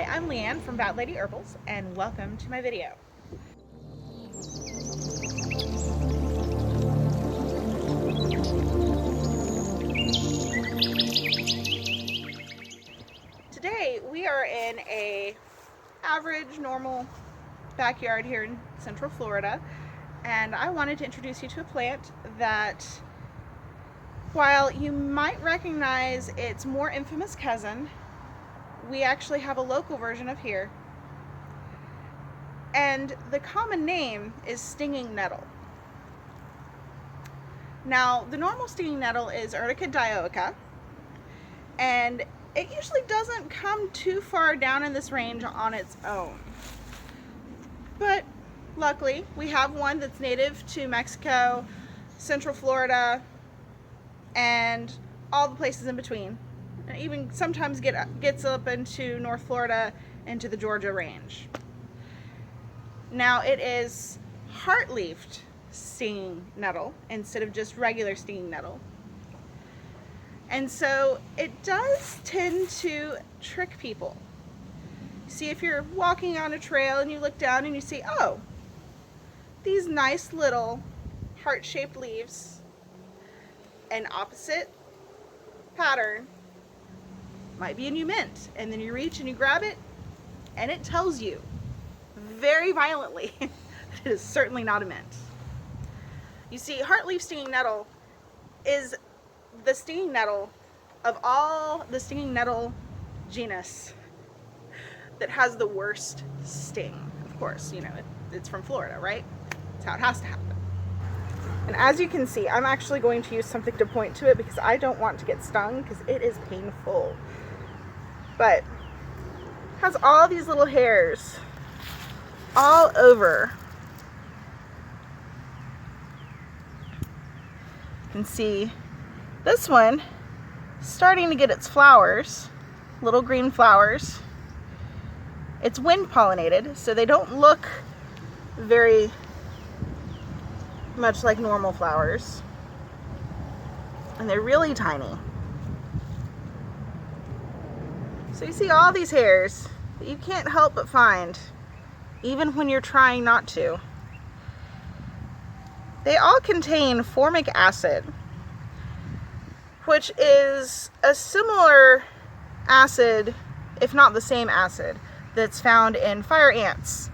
Hi, I'm Leanne from Bat Lady Herbals, and welcome to my video. Today we are in a average, normal backyard here in Central Florida, and I wanted to introduce you to a plant that, while you might recognize its more infamous cousin, we actually have a local version of here. And the common name is stinging nettle. Now, the normal stinging nettle is Urtica dioica, and it usually doesn't come too far down in this range on its own. But luckily, we have one that's native to Mexico, Central Florida, and all the places in between. And even sometimes gets up into North Florida, into the Georgia range. Now, it is heart-leafed stinging nettle instead of just regular stinging nettle. And so it does tend to trick people. See, if you're walking on a trail and you look down and you see, oh, these nice little heart-shaped leaves, an opposite pattern might be a new mint, and then you reach and you grab it and it tells you very violently that it is certainly not a mint. You see, heartleaf stinging nettle is the stinging nettle of all the stinging nettle genus that has the worst sting. Of course, you know, it's from Florida, right? That's how it has to happen. And as you can see, I'm actually going to use something to point to it because I don't want to get stung because it is painful. But it has all these little hairs all over. You can see this one starting to get its flowers, little green flowers. It's wind pollinated, so they don't look very much like normal flowers, and they're really tiny. So you see all these hairs that you can't help but find even when you're trying not to. They all contain formic acid, which is a similar acid, if not the same acid, that's found in fire ants.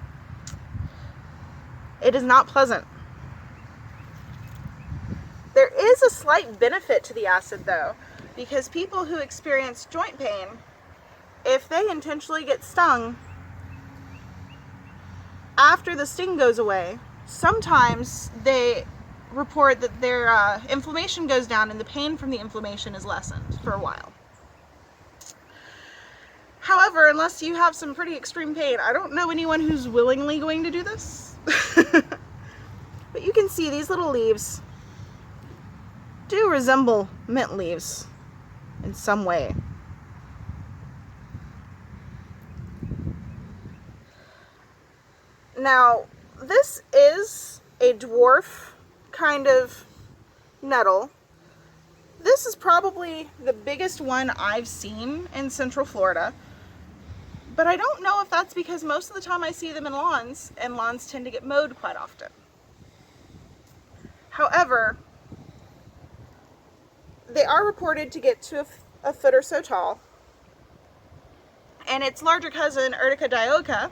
It is not pleasant. There is a slight benefit to the acid though, because people who experience joint pain, if they intentionally get stung, after the sting goes away, sometimes they report that their inflammation goes down and the pain from the inflammation is lessened for a while. However, unless you have some pretty extreme pain, I don't know anyone who's willingly going to do this. But you can see these little leaves do resemble mint leaves in some way. Now, this is a dwarf kind of nettle. This is probably the biggest one I've seen in Central Florida, but I don't know if that's because most of the time I see them in lawns, and lawns tend to get mowed quite often. However, they are reported to get to a foot or so tall, and its larger cousin, Urtica dioica,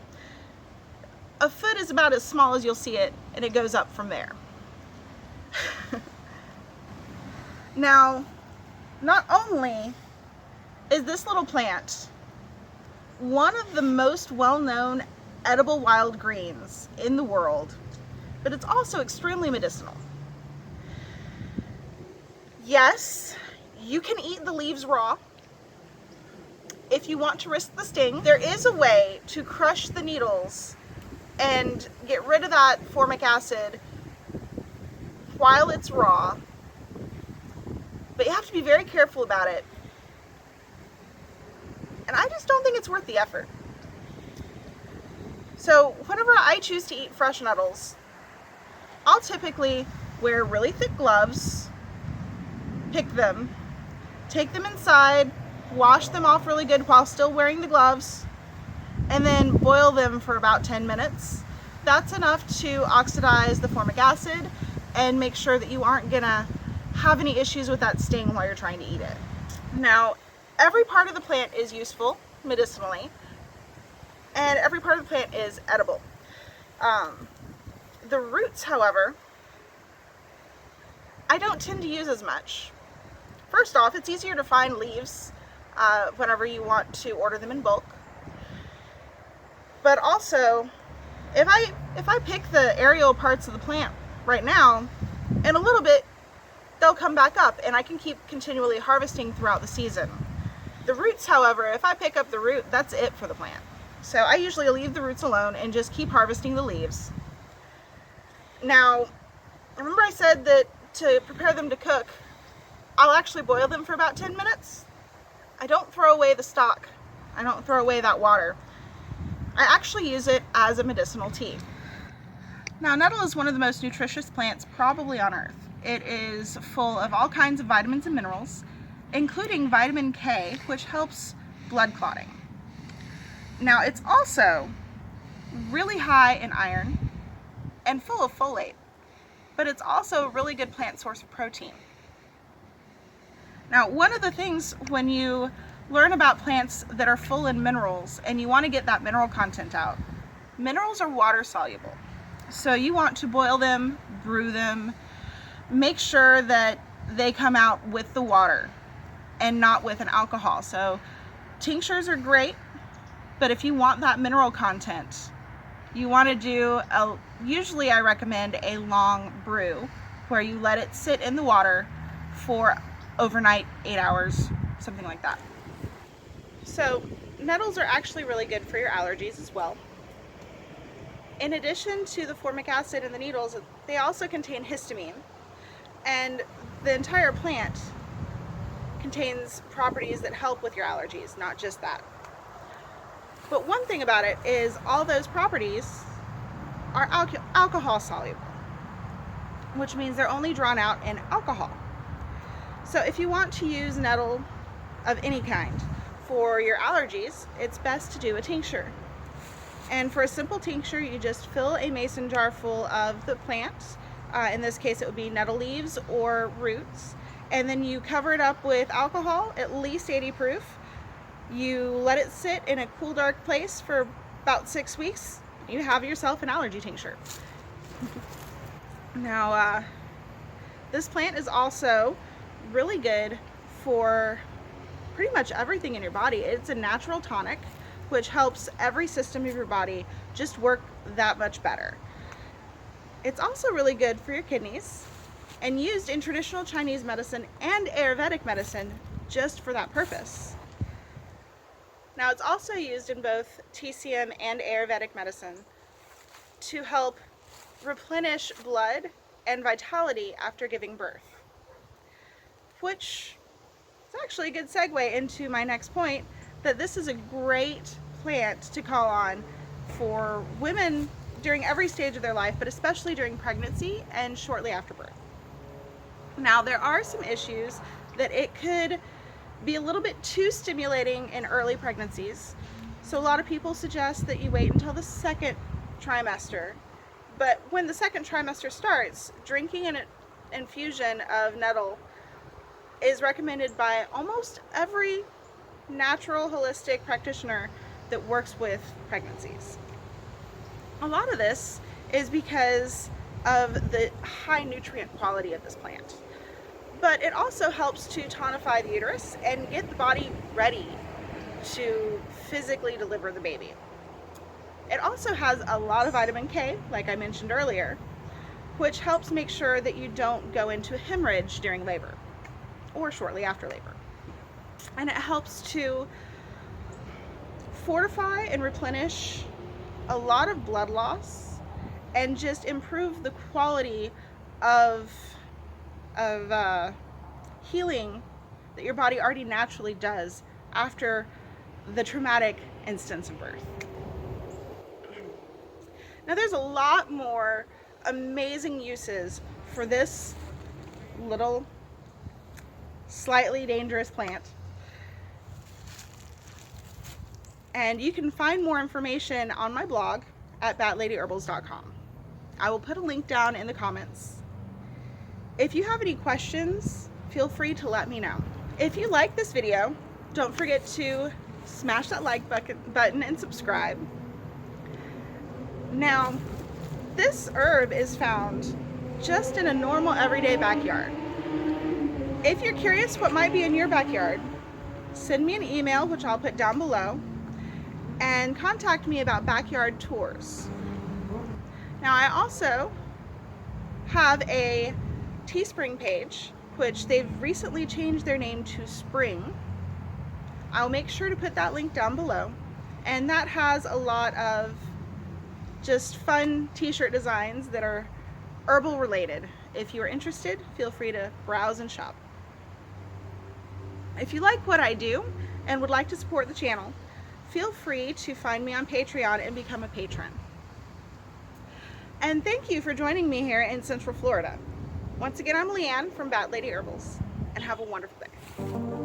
a foot is about as small as you'll see it, and it goes up from there. Now, not only is this little plant one of the most well-known edible wild greens in the world, but it's also extremely medicinal. Yes, you can eat the leaves raw if you want to risk the sting. There is a way to crush the needles and get rid of that formic acid while it's raw, but you have to be very careful about it. And I just don't think it's worth the effort. So whenever I choose to eat fresh nettles, I'll typically wear really thick gloves, pick them, take them inside, wash them off really good while still wearing the gloves, and then boil them for about 10 minutes. That's enough to oxidize the formic acid and make sure that you aren't gonna have any issues with that sting while you're trying to eat it. Now, every part of the plant is useful medicinally, and every part of the plant is edible. The roots, however, I don't tend to use as much. First off, it's easier to find leaves whenever you want to order them in bulk. But also, if I pick the aerial parts of the plant right now, in a little bit, they'll come back up and I can keep continually harvesting throughout the season. The roots, however, if I pick up the root, that's it for the plant. So I usually leave the roots alone and just keep harvesting the leaves. Now, remember I said that to prepare them to cook, I'll actually boil them for about 10 minutes. I don't throw away the stalk. I don't throw away that water. I actually use it as a medicinal tea. Now, nettle is one of the most nutritious plants probably on earth. It is full of all kinds of vitamins and minerals, including vitamin K, which helps blood clotting. Now, it's also really high in iron and full of folate, but it's also a really good plant source of protein. Now, one of the things when you learn about plants that are full in minerals and you want to get that mineral content out, minerals are water soluble. So you want to boil them, brew them, make sure that they come out with the water and not with an alcohol. So tinctures are great, but if you want that mineral content, you want to do usually I recommend a long brew where you let it sit in the water for overnight, 8 hours, something like that. So nettles are actually really good for your allergies as well. In addition to the formic acid and the needles, they also contain histamine, and the entire plant contains properties that help with your allergies, not just that. But one thing about it is all those properties are alcohol soluble, which means they're only drawn out in alcohol. So if you want to use nettle of any kind for your allergies, it's best to do a tincture. And for a simple tincture, you just fill a mason jar full of the plant. In this case, it would be nettle leaves or roots. And then you cover it up with alcohol, at least 80 proof. You let it sit in a cool, dark place for about 6 weeks. You have yourself an allergy tincture. Now, this plant is also really good for pretty much everything in your body. It's a natural tonic, which helps every system of your body just work that much better. It's also really good for your kidneys and used in traditional Chinese medicine and Ayurvedic medicine just for that purpose. Now, it's also used in both TCM and Ayurvedic medicine to help replenish blood and vitality after giving birth, which is actually a good segue into my next point, that this is a great plant to call on for women during every stage of their life, but especially during pregnancy and shortly after birth. Now, there are some issues that it could be a little bit too stimulating in early pregnancies. So a lot of people suggest that you wait until the second trimester. But when the second trimester starts, drinking an infusion of nettle is recommended by almost every natural holistic practitioner that works with pregnancies. A lot of this is because of the high nutrient quality of this plant, but it also helps to tonify the uterus and get the body ready to physically deliver the baby. It also has a lot of vitamin K, like I mentioned earlier, which helps make sure that you don't go into a hemorrhage during labor or shortly after labor. And it helps to fortify and replenish a lot of blood loss and just improve the quality of healing that your body already naturally does after the traumatic instance of birth. Now, there's a lot more amazing uses for this little slightly dangerous plant, And you can find more information on my blog at batladyherbals.com. I will put a link down in the comments. If you have any questions, feel free to let me know. If you like this video, don't forget to smash that like button and subscribe. Now, this herb is found just in a normal everyday backyard. If you're curious what might be in your backyard, send me an email, which I'll put down below, and contact me about backyard tours. Now, I also have a Teespring page, which they've recently changed their name to Spring. I'll make sure to put that link down below, and that has a lot of just fun t-shirt designs that are herbal related. If you are interested, feel free to browse and shop. If you like what I do and would like to support the channel, feel free to find me on Patreon and become a patron. And thank you for joining me here in Central Florida. Once again, I'm Leanne from Bat Lady Herbals, and have a wonderful day.